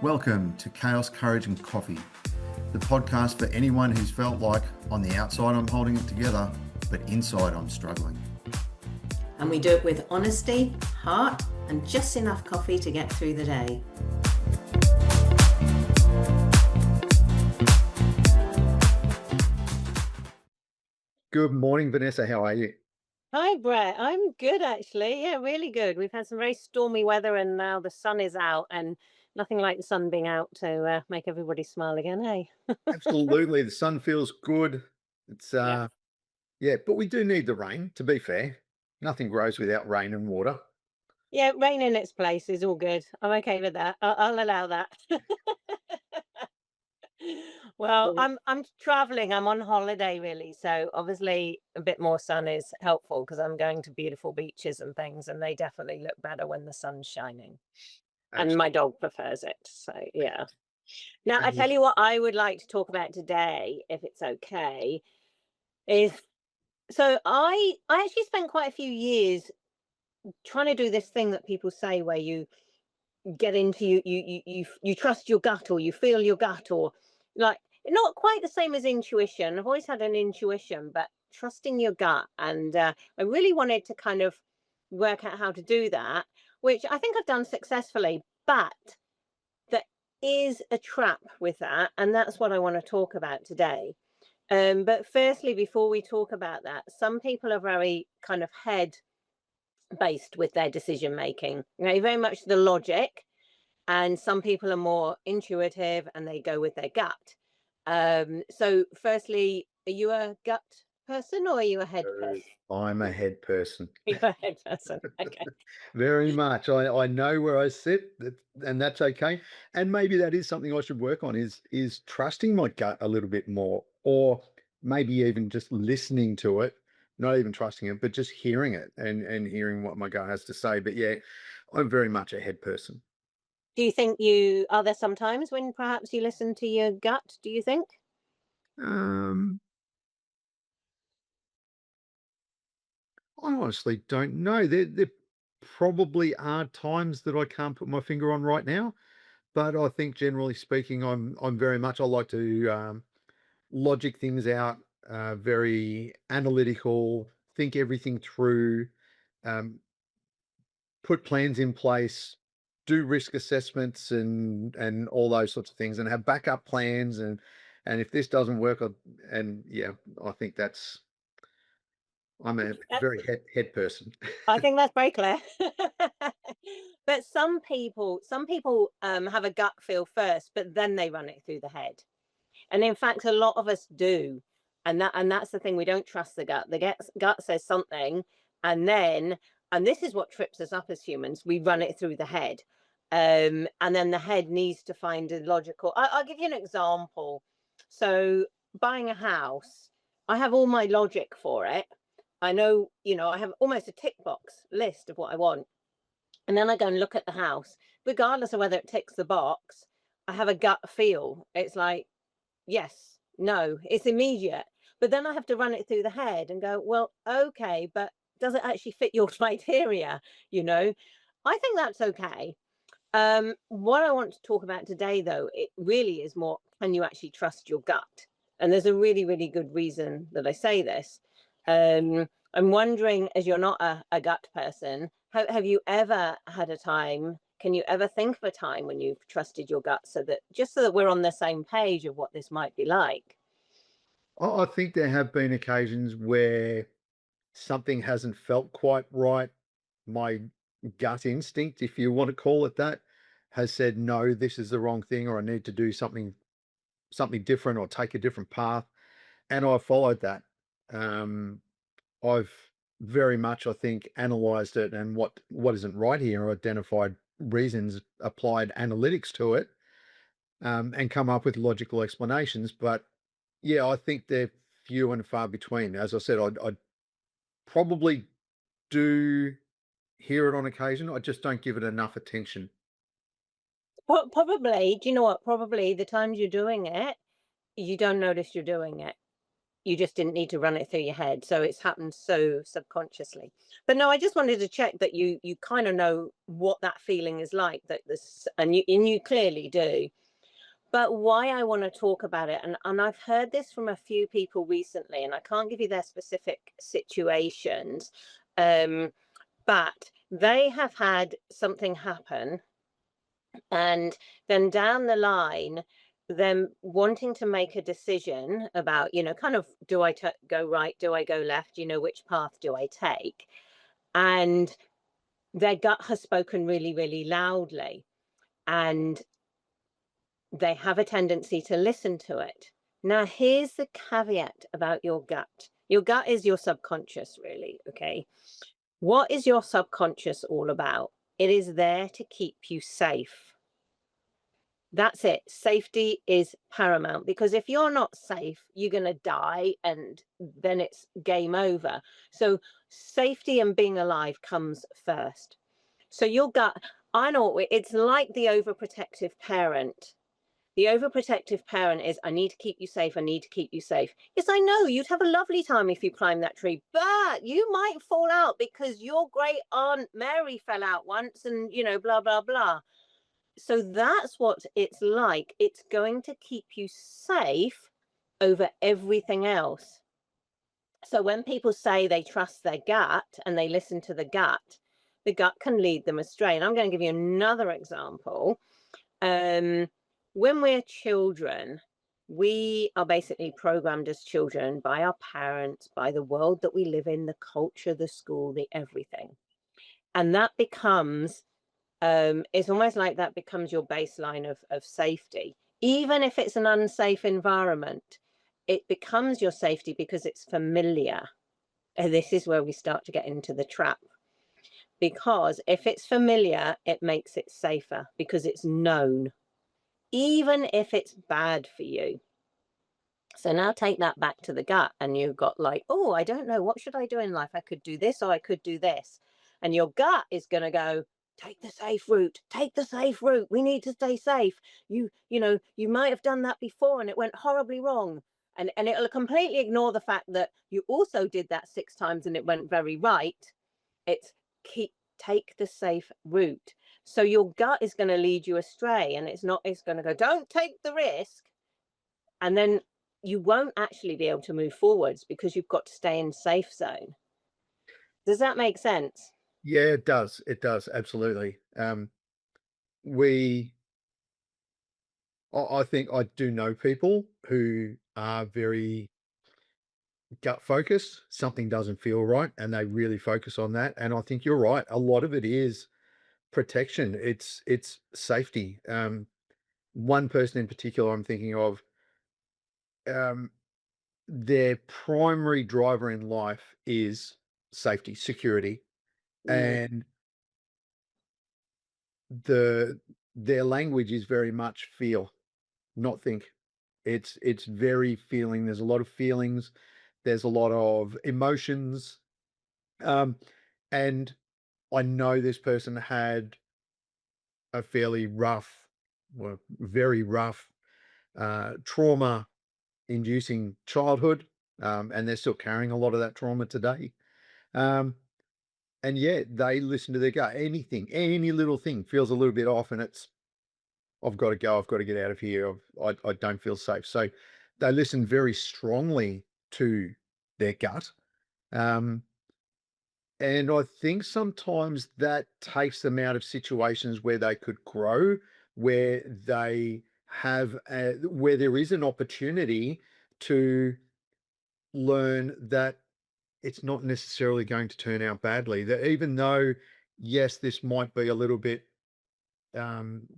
Welcome to Chaos, Courage and Coffee, the podcast for anyone who's felt like on the outside I'm holding it together, but inside I'm struggling. And we do it with honesty, heart, and just enough coffee to get through the day. Good morning, Vanessa. How are you? Hi, Brett. I'm good, actually. Yeah, really good. We've had some very stormy weather, and now the sun is out, and nothing like the sun being out to make everybody smile again, hey? Absolutely. The sun feels good. It's Yeah. yeah, but we do need the rain, to be fair. Nothing grows without rain and water. Yeah, rain in its place is all good. I'm okay with that. I'll allow that. Well, Well, I'm traveling. I'm on holiday, really. So obviously, a bit more sun is helpful because I'm going to beautiful beaches and things, and they definitely look better when the sun's shining. And my dog prefers it. So yeah. Now, I tell absolutely. you what I would like to talk about today, if it's okay, is so I actually spent quite a few years trying to do this thing that people say where you get into you trust your gut, or you feel your gut, or like not quite the same as intuition. I've always had an intuition, but trusting your gut. And I really wanted to kind of work out how to do that, which I think I've done successfully. But there is a trap with that, and that's what I want to talk about today. But firstly, before we talk about that, some people are very kind of head based with their decision making, very much the logic, and some people are more intuitive and they go with their gut. So, firstly, are you a gut person or are you a head person? I'm a head person. You're a head person. Okay. Very much. I know where I sit, and that's okay. And maybe that is something I should work on is trusting my gut a little bit more, or maybe even just listening to it, not even trusting it, but just hearing it and hearing what my gut has to say. But yeah, I'm very much a head person. Do you think you are there sometimes when perhaps you listen to your gut? Do you think? Um, I honestly don't know. There probably are times that I can't put my finger on right now, but I think generally speaking, I'm very much I like to logic things out, very analytical, think everything through, um, put plans in place, do risk assessments and all those sorts of things, and have backup plans. And if this doesn't work, and yeah, I think I'm a very head person. I think that's very clear. But some people have a gut feel first, but then they run it through the head. And in fact, a lot of us do. And that's the thing, we don't trust the gut. The gut says something, and then and this is what trips us up as humans. We run it through the head. And then the head needs to find a logical. I'll give you an example. So buying a house, I have all my logic for it. I know, I have almost a tick box list of what I want. And then I go and look at the house, regardless of whether it ticks the box. I have a gut feel. It's like, yes, no, it's immediate. But then I have to run it through the head and go, well, okay, but does it actually fit your criteria? You know, I think that's okay. What I want to talk about today, though, it really is more, can you actually trust your gut? And there's a really, really good reason that I say this. I'm wondering, as you're not a gut person, have you ever had a time? Can you ever think of a time when you've trusted your gut, so that we're on the same page of what this might be like? I think there have been occasions where something hasn't felt quite right. My gut instinct, if you want to call it that, has said, no, this is the wrong thing, or I need to do something different or take a different path. And I followed that. Um, I've very much, I think, analyzed it and what isn't right here, identified reasons, applied analytics to it, and come up with logical explanations. But yeah, I think they're few and far between. As I said, I probably do hear it on occasion. I just don't give it enough attention. Probably, do you know what? Probably the times you're doing it, you don't notice you're doing it. you just didn't need to run it through your head. So it's happened so subconsciously. But no, I just wanted to check that you kind of know what that feeling is like, that this, and you clearly do. But why I want to talk about it, and I've heard this from a few people recently, and I can't give you their specific situations, um, but they have had something happen, and then down the line, them wanting to make a decision about, kind of, do I go right, do I go left, which path do I take? And their gut has spoken really, really loudly, and they have a tendency to listen to it. Now, here's the caveat about your gut. Your gut is your subconscious, really. Okay. What is your subconscious all about? It is there to keep you safe. That's it. Safety is paramount, because if you're not safe, you're going to die, and then it's game over. So, safety and being alive comes first. So, your gut, I know it's like the overprotective parent. The overprotective parent is, I need to keep you safe. I need to keep you safe. Yes, I know you'd have a lovely time if you climbed that tree, but you might fall out because your great aunt Mary fell out once, and, blah, blah, blah. So that's what it's like. It's going to keep you safe over everything else. So when people say they trust their gut and they listen to the gut can lead them astray. And I'm going to give you another example. Um, when we're children, we are basically programmed as children by our parents, by the world that we live in, the culture, the school, the everything. And that becomes, it's almost like that becomes your baseline of safety. Even if it's an unsafe environment, it becomes your safety because it's familiar. And this is where we start to get into the trap. Because if it's familiar, it makes it safer because it's known, even if it's bad for you. So now take that back to the gut, and you've got like, oh, I don't know, what should I do in life? I could do this, or I could do this. And your gut is going to go, take the safe route, take the safe route. We need to stay safe. You might have done that before and it went horribly wrong. And it'll completely ignore the fact that you also did that 6 times and it went very right. It's take the safe route. So your gut is going to lead you astray, and it's going to go, don't take the risk. And then you won't actually be able to move forwards because you've got to stay in safe zone. Does that make sense? Yeah, it does. It does. Absolutely. We, I think I do know people who are very gut focused. Something doesn't feel right, and they really focus on that. And I think you're right. A lot of it is protection. It's safety. One person in particular I'm thinking of, um, their primary driver in life is safety, security, Mm. and the their language is very much feel, not think. It's very feeling. There's a lot of feelings. There's a lot of emotions. Um, and I know this person had a fairly rough, well, very rough, trauma-inducing childhood, and they're still carrying a lot of that trauma today. Um, and yeah, they listen to their gut. Anything, any little thing feels a little bit off, and it's, I've got to go. I've got to get out of here. I don't feel safe. So they listen very strongly to their gut. Um, and I think sometimes that takes them out of situations where they could grow, where they where there is an opportunity to learn that it's not necessarily going to turn out badly. That even though, yes, this might be a little bit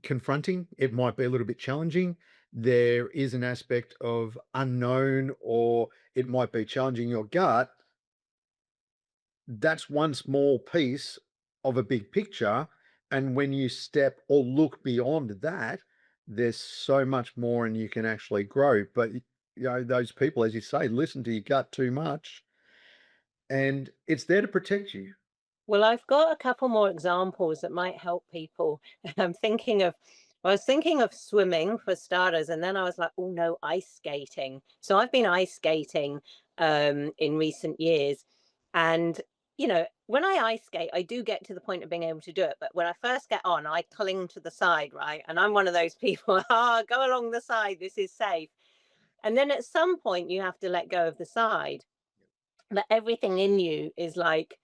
confronting, it might be a little bit challenging. There is an aspect of unknown, or it might be challenging your gut. That's one small piece of a big picture. And when you step or look beyond that, there's so much more and you can actually grow. But, those people, as you say, listen to your gut too much, and it's there to protect you. Well, I've got a couple more examples that might help people. I'm thinking of I was thinking of swimming for starters, and then I was like, oh no, ice skating. So I've been ice skating in recent years. And, when I ice skate, I do get to the point of being able to do it. But when I first get on, I cling to the side, right? And I'm one of those people, go along the side, this is safe. And then at some point, you have to let go of the side, but everything in you is like,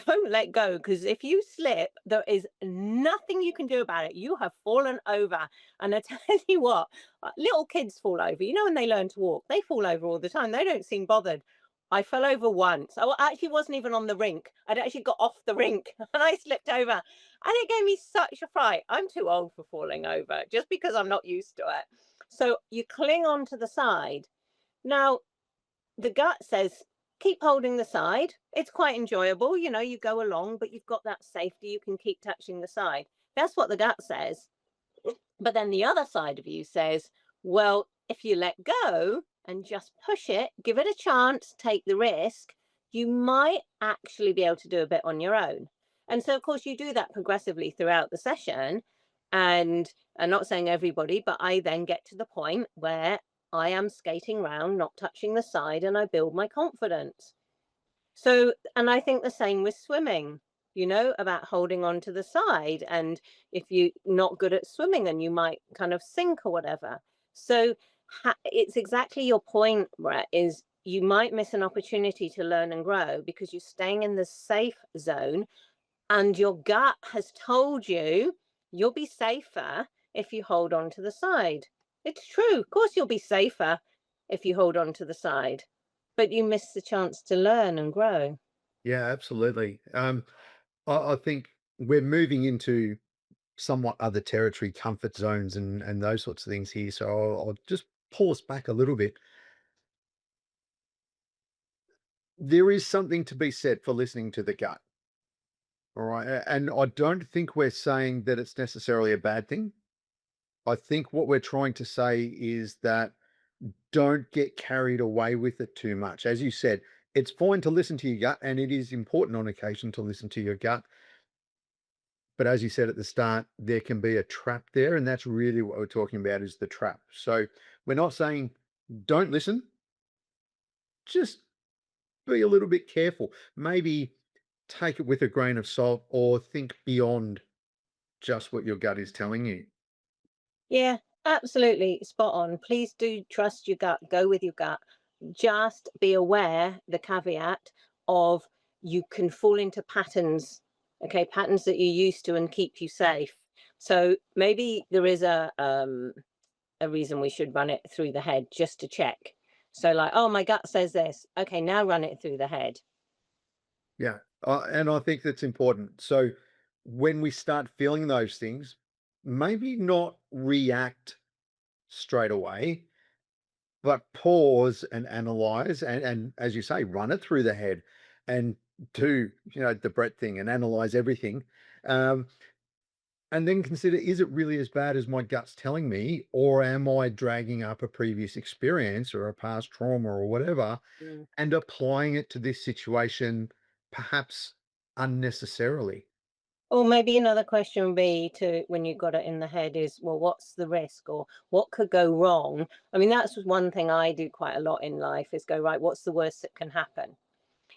don't let go, because if you slip, there is nothing you can do about it. You have fallen over. And I tell you what, little kids fall over. When they learn to walk, they fall over all the time. They don't seem bothered. I fell over once. I actually wasn't even on the rink. I'd actually got off the rink and I slipped over. And it gave me such a fright. I'm too old for falling over just because I'm not used to it. So you cling on to the side. Now, the gut says, keep holding the side. It's quite enjoyable. You go along, but you've got that safety. You can keep touching the side. That's what the gut says. But then the other side of you says, well, if you let go and just push it, give it a chance, take the risk, you might actually be able to do a bit on your own. And so, of course, you do that progressively throughout the session. And I'm not saying everybody, but I then get to the point where I am skating round, not touching the side, and I build my confidence. So, and I think the same with swimming, about holding on to the side. And if you're not good at swimming and you might kind of sink or whatever. So it's exactly your point, Brett, is you might miss an opportunity to learn and grow because you're staying in the safe zone and your gut has told you you'll be safer if you hold on to the side. It's true. Of course, you'll be safer if you hold on to the side, but you miss the chance to learn and grow. Yeah, absolutely. I think we're moving into somewhat other territory, comfort zones, and those sorts of things here. So I'll just pull us back a little bit. There is something to be said for listening to the gut. All right. And I don't think we're saying that it's necessarily a bad thing. I think what we're trying to say is that don't get carried away with it too much. As you said, it's fine to listen to your gut, and it is important on occasion to listen to your gut. But as you said at the start, there can be a trap there, and that's really what we're talking about is the trap. So we're not saying don't listen, just be a little bit careful. Maybe take it with a grain of salt or think beyond just what your gut is telling you. Yeah, absolutely spot on. Please do trust your gut. Go with your gut. Just be aware, the caveat of you can fall into patterns, okay, patterns that you're used to and keep you safe. So maybe there is a reason we should run it through the head just to check. So like, oh, my gut says this. Okay, now run it through the head. Yeah. And I think that's important. So when we start feeling those things, maybe not react straight away, but pause and analyze and as you say, run it through the head and do, the Brett thing and analyze everything. Um, and then consider, is it really as bad as my gut's telling me, or am I dragging up a previous experience or a past trauma or whatever Mm. and applying it to this situation perhaps unnecessarily? Or maybe another question would be to when you got it in the head is, well, what's the risk or what could go wrong? I mean, that's one thing I do quite a lot in life is go, right, what's the worst that can happen?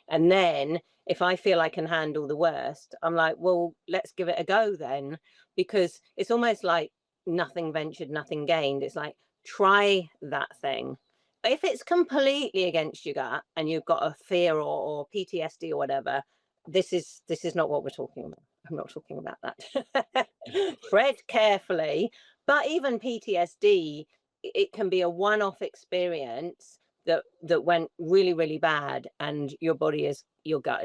And then if I feel I can handle the worst, I'm like, well, let's give it a go then, because it's almost like nothing ventured, nothing gained. It's like, try that thing. But if it's completely against your gut and you've got a fear or PTSD or whatever, this is not what we're talking about. I'm not talking about that. Tread carefully. But even PTSD, it can be a one-off experience that went really really bad, and your gut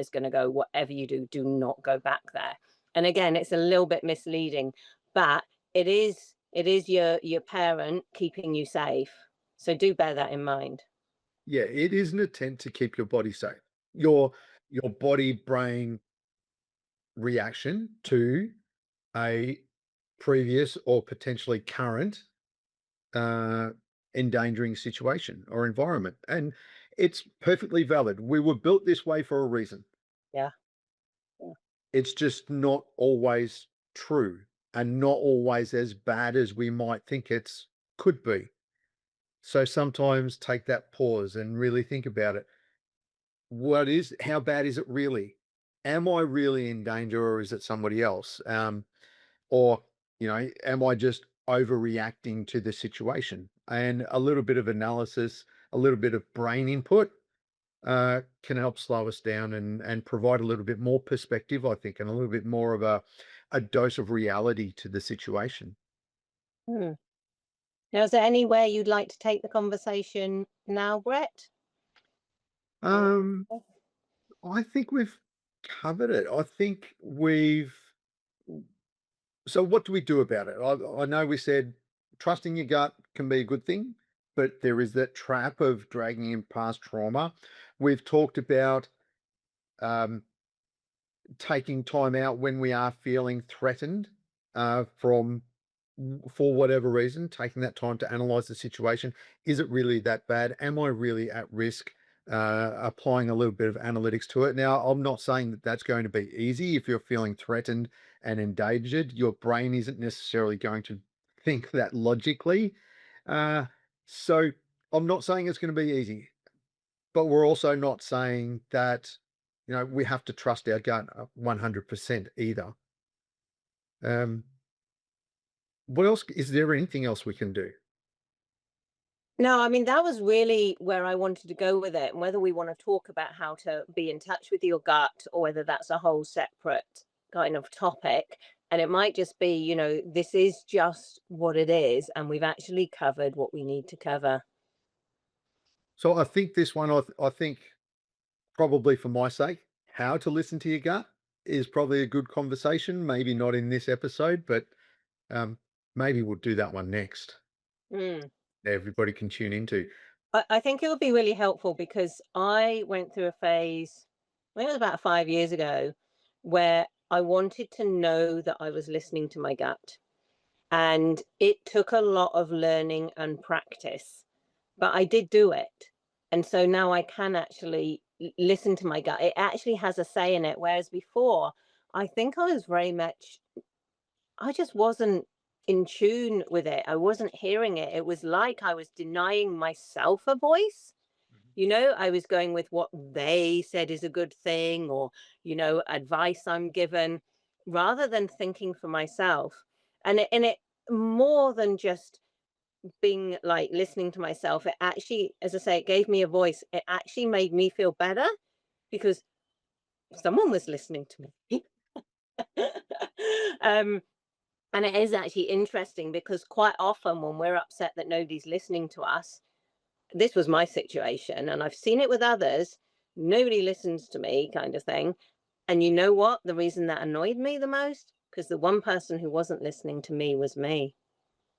is going to go, whatever you do, do not go back there. And again, it's a little bit misleading, but it is your parent keeping you safe, so do bear that in mind. Yeah, it is an attempt to keep your body safe. Your body brain reaction to a previous or potentially current uh, endangering situation or environment. And it's perfectly valid. We were built this way for a reason. Yeah, yeah. It's just not always true. and not always as bad as we might think it's could be. So sometimes take that pause and really think about it. How bad is it really? Am I really in danger, or is it somebody else? Or, am I just overreacting to the situation? And a little bit of analysis, a little bit of brain input can help slow us down and provide a little bit more perspective, I think, and a little bit more of a dose of reality to the situation. Hmm. Now, is there anywhere you'd like to take the conversation now, Brett? Or- Um, I think we've covered it. I think we've. So, what do we do about it? I know we said trusting your gut can be a good thing, but there is that trap of dragging in past trauma. We've talked about um, taking time out when we are feeling threatened from for whatever reason, taking that time to analyze the situation. Is it really that bad? Am I really at risk? Applying a little bit of analytics to it. Now, I'm not saying that that's going to be easy. If you're feeling threatened and endangered, your brain isn't necessarily going to think that logically. Uh, so I'm not saying it's going to be easy, but we're also not saying that, we have to trust our gut 100% either. Um, what else? Is there anything else we can do? No, I mean, that was really where I wanted to go with it, and whether we want to talk about how to be in touch with your gut or whether that's a whole separate kind of topic. And it might just be, this is just what it is, and we've actually covered what we need to cover. So I think this one, I think probably for my sake, how to listen to your gut is probably a good conversation. Maybe not in this episode, but um, maybe we'll do that one next. Mm. Everybody can tune into. I think it would be really helpful because I went through a phase, I think it was about 5 years ago, where I wanted to know that I was listening to my gut. And it took a lot of learning and practice, but I did do it. And so now I can actually listen to my gut. It actually has a say in it. Whereas before, I think I was very much, I just wasn't in tune with it. I wasn't hearing it. It was like I was denying myself a voice. I was going with what they said is a good thing, or, advice I'm given, rather than thinking for myself. And it more than just being like listening to myself, it actually, as I say, it gave me a voice. It actually made me feel better because someone was listening to me. um, and it is actually interesting because quite often when we're upset that nobody's listening to us, this was my situation and I've seen it with others, nobody listens to me kind of thing. And you know what? The reason that annoyed me the most, because the one person who wasn't listening to me was me.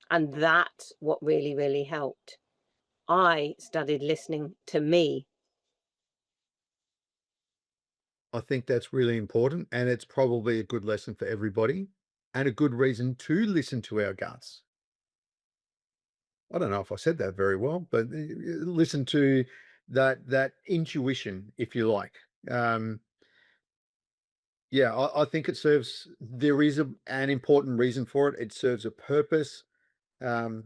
And that's what really, really helped. I started listening to me. I think that's really important, and it's probably a good lesson for everybody, and a good reason to listen to our guts. I don't know if I said that very well, but listen to that intuition, if you like. Um, yeah, I think it serves. There is an important reason for it. It serves a purpose. Um,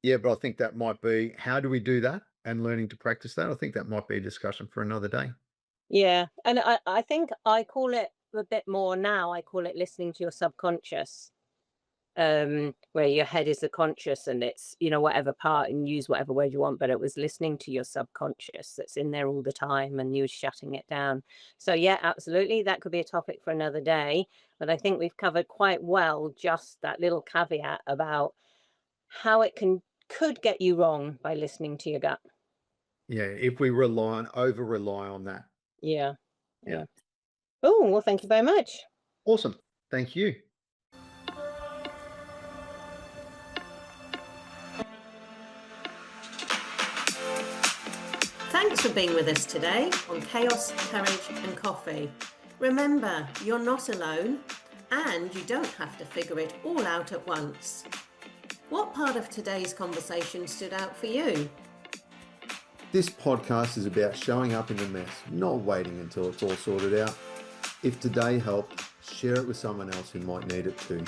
yeah, but I think that might be how do we do that and learning to practice that. I think that might be a discussion for another day. Yeah. And I think I call it a bit more now, I call it listening to your subconscious. Where your head is the conscious and it's, whatever part, and use whatever word you want, but it was listening to your subconscious that's in there all the time and you shutting it down. So yeah, absolutely. That could be a topic for another day. But I think we've covered quite well just that little caveat about how it could get you wrong by listening to your gut. Yeah, if we over rely on that. Yeah. Yeah, Yeah. Oh, well, thank you very much. awesome. Thank you. Thanks for being with us today on Chaos, Courage and Coffee. Remember, you're not alone and you don't have to figure it all out at once. What part of today's conversation stood out for you? This podcast is about showing up in the mess, not waiting until it's all sorted out. If today helped, share it with someone else who might need it too.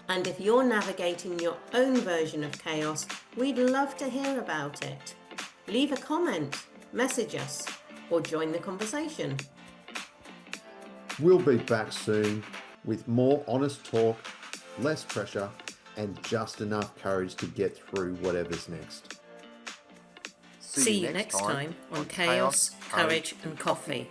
And if you're navigating your own version of chaos, we'd love to hear about it. Leave a comment, message us, or join the conversation. We'll be back soon with more honest talk, less pressure, and just enough courage to get through whatever's next. See you next time on Chaos, Courage and Coffee.